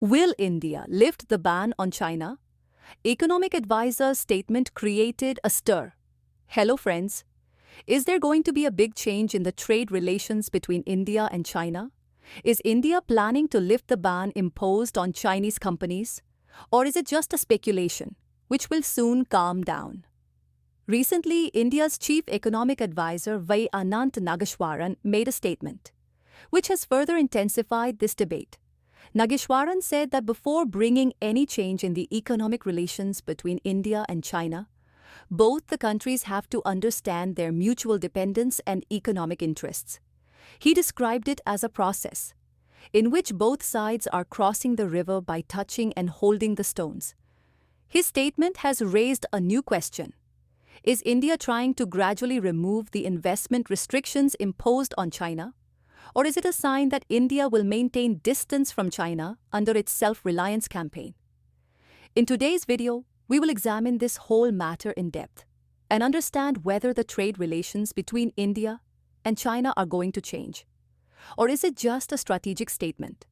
Will India lift the ban on China? Economic advisor's statement created a stir. Hello friends. Is there going to be a big change in the trade relations between India and China? Is India planning to lift the ban imposed on Chinese companies? Or is it just a speculation, which will soon calm down? Recently, India's chief economic advisor V. Anant Nageshwaran made a statement, which has further intensified this debate. Nageshwaran said that before bringing any change in the economic relations between India and China, both the countries have to understand their mutual dependence and economic interests. He described it as a process, in which both sides are crossing the river by touching and holding the stones. His statement has raised a new question. Is India trying to gradually remove the investment restrictions imposed on China? Or is it a sign that India will maintain distance from China under its self-reliance campaign? In today's video, we will examine this whole matter in depth and understand whether the trade relations between India and China are going to change. Or is it just a strategic statement?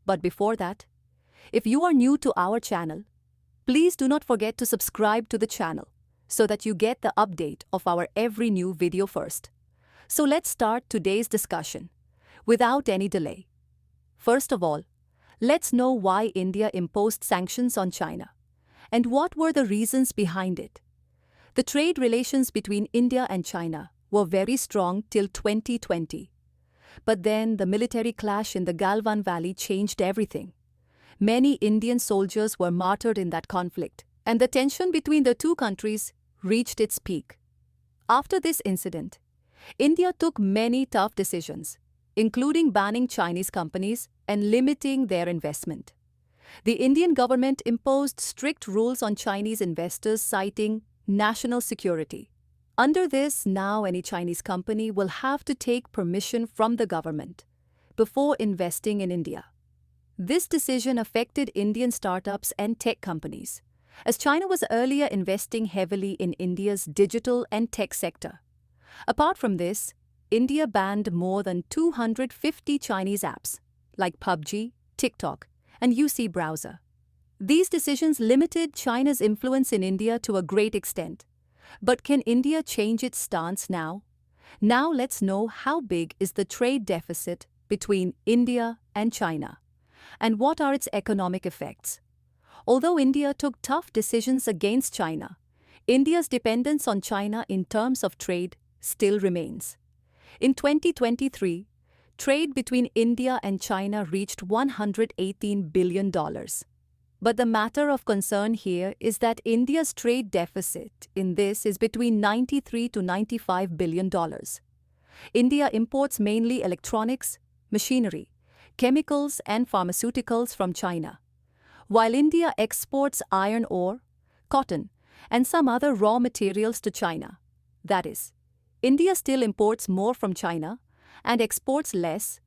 But before that, if you are new to our channel, please do not forget to subscribe to the channel so that you get the update of our every new video first. So let's start today's discussion without any delay. First of all, let's know why India imposed sanctions on China and what were the reasons behind it. The trade relations between India and China were very strong till 2020. But then the military clash in the Galwan Valley changed everything. Many Indian soldiers were martyred in that conflict, and the tension between the two countries reached its peak. After this incident, India took many tough decisions, including banning Chinese companies and limiting their investment. The Indian government imposed strict rules on Chinese investors, citing national security. Under this, now any Chinese company will have to take permission from the government before investing in India. This decision affected Indian startups and tech companies, as China was earlier investing heavily in India's digital and tech sector. Apart from this, India banned more than 250 Chinese apps like PUBG, TikTok, and UC browser. These decisions limited China's influence in India to a great extent. But can India change its stance now? Now let's know how big is the trade deficit between India and China, and what are its economic effects. Although India took tough decisions against China, India's dependence on China in terms of trade still remains. In 2023, trade between India and China reached $118 billion. But the matter of concern here is that India's trade deficit in this is between $93 to $95 billion. India imports mainly electronics, machinery, chemicals and pharmaceuticals from China, while India exports iron ore, cotton, and some other raw materials to China. That is, India still imports more from China and exports less,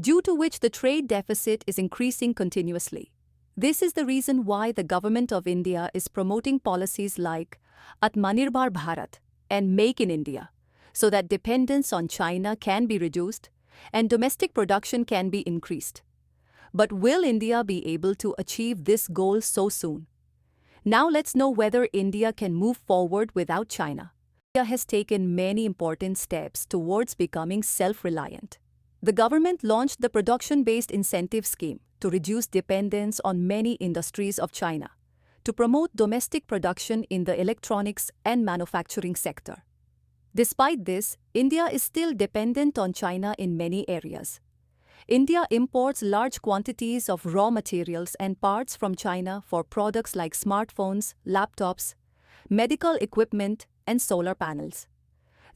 due to which the trade deficit is increasing continuously. This is the reason why the government of India is promoting policies like Atmanirbhar Bharat and Make in India, so that dependence on China can be reduced and domestic production can be increased. But will India be able to achieve this goal so soon? Now let's know whether India can move forward without China. India has taken many important steps towards becoming self-reliant. The government launched the production-based incentive scheme to reduce dependence on many industries of China, to promote domestic production in the electronics and manufacturing sector. Despite this, India is still dependent on China in many areas. India imports large quantities of raw materials and parts from China for products like smartphones, laptops, medical equipment, and solar panels.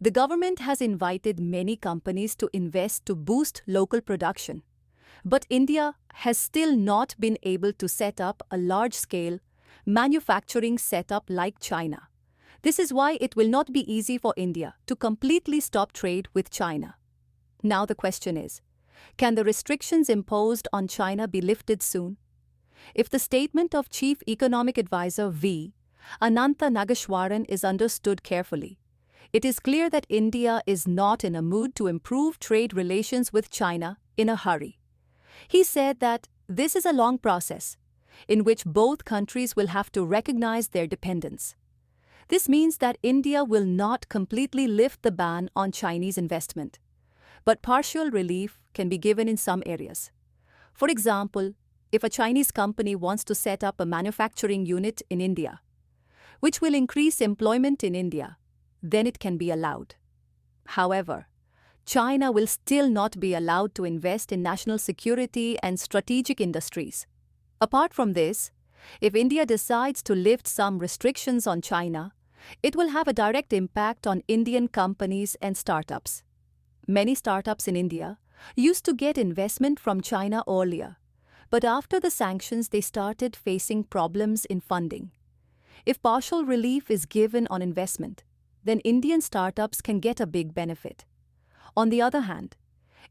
The government has invited many companies to invest to boost local production. But India has still not been able to set up a large-scale manufacturing setup like China. This is why it will not be easy for India to completely stop trade with China. Now the question is, can the restrictions imposed on China be lifted soon? If the statement of Chief Economic Advisor V. Ananta Nageshwaran is understood carefully, it is clear that India is not in a mood to improve trade relations with China in a hurry. He said that This is a long process, in which both countries will have to recognize their dependence. This means that India will not completely lift the ban on Chinese investment, but partial relief can be given in some areas. For example, if a Chinese company wants to set up a manufacturing unit in India, which will increase employment in India, then it can be allowed. However, China will still not be allowed to invest in national security and strategic industries. Apart from this, if India decides to lift some restrictions on China, it will have a direct impact on Indian companies and startups. Many startups in India used to get investment from China earlier, but after the sanctions they started facing problems in funding. If partial relief is given on investment, then Indian startups can get a big benefit. On the other hand,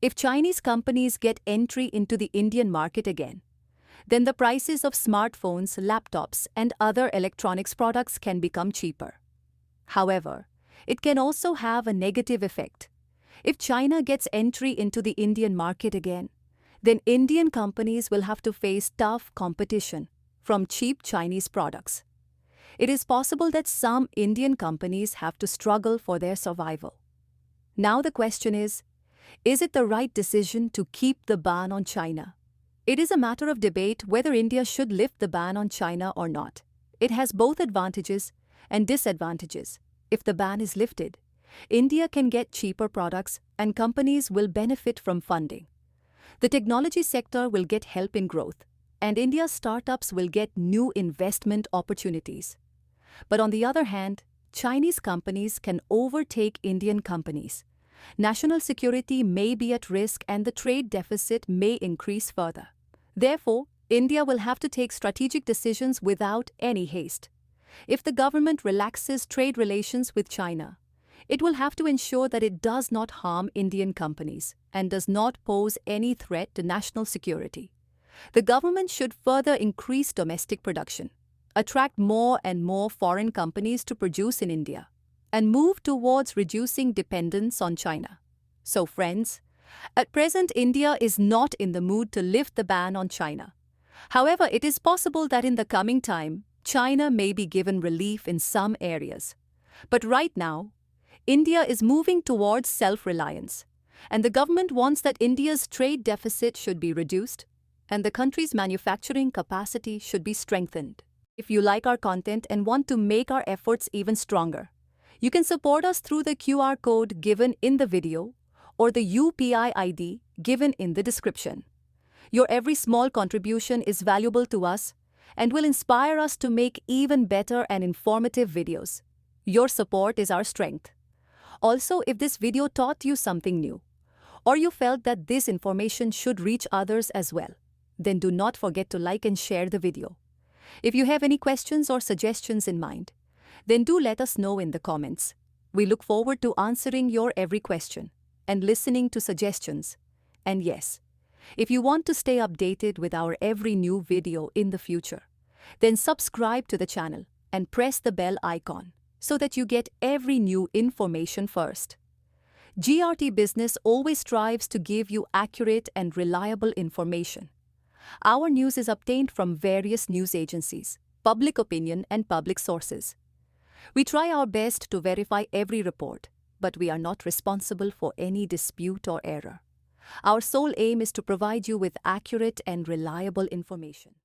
if Chinese companies get entry into the Indian market again, then the prices of smartphones, laptops, and other electronics products can become cheaper. However, it can also have a negative effect. If China gets entry into the Indian market again, then Indian companies will have to face tough competition from cheap Chinese products. It is possible that some Indian companies have to struggle for their survival. Now the question is it the right decision to keep the ban on China? It is a matter of debate whether India should lift the ban on China or not. It has both advantages and disadvantages. If the ban is lifted, India can get cheaper products and companies will benefit from funding. The technology sector will get help in growth, and India's startups will get new investment opportunities. But on the other hand, Chinese companies can overtake Indian companies. National security may be at risk and the trade deficit may increase further. Therefore, India will have to take strategic decisions without any haste. If the government relaxes trade relations with China, it will have to ensure that it does not harm Indian companies and does not pose any threat to national security. The government should further increase domestic production, attract more and more foreign companies to produce in India, and move towards reducing dependence on China. So friends, at present India is not in the mood to lift the ban on China. However, it is possible that in the coming time, China may be given relief in some areas. But right now, India is moving towards self-reliance, and the government wants that India's trade deficit should be reduced and the country's manufacturing capacity should be strengthened. If you like our content and want to make our efforts even stronger, you can support us through the QR code given in the video or the UPI ID given in the description. Your every small contribution is valuable to us and will inspire us to make even better and informative videos. Your support is our strength. Also, if this video taught you something new, or you felt that this information should reach others as well, then do not forget to like and share the video. If you have any questions or suggestions in mind, then do let us know in the comments. We look forward to answering your every question and listening to suggestions. And yes, if you want to stay updated with our every new video in the future, then subscribe to the channel and press the bell icon so that you get every new information first. GRT Business always strives to give you accurate and reliable information. Our news is obtained from various news agencies, public opinion, and public sources. We try our best to verify every report, but we are not responsible for any dispute or error. Our sole aim is to provide you with accurate and reliable information.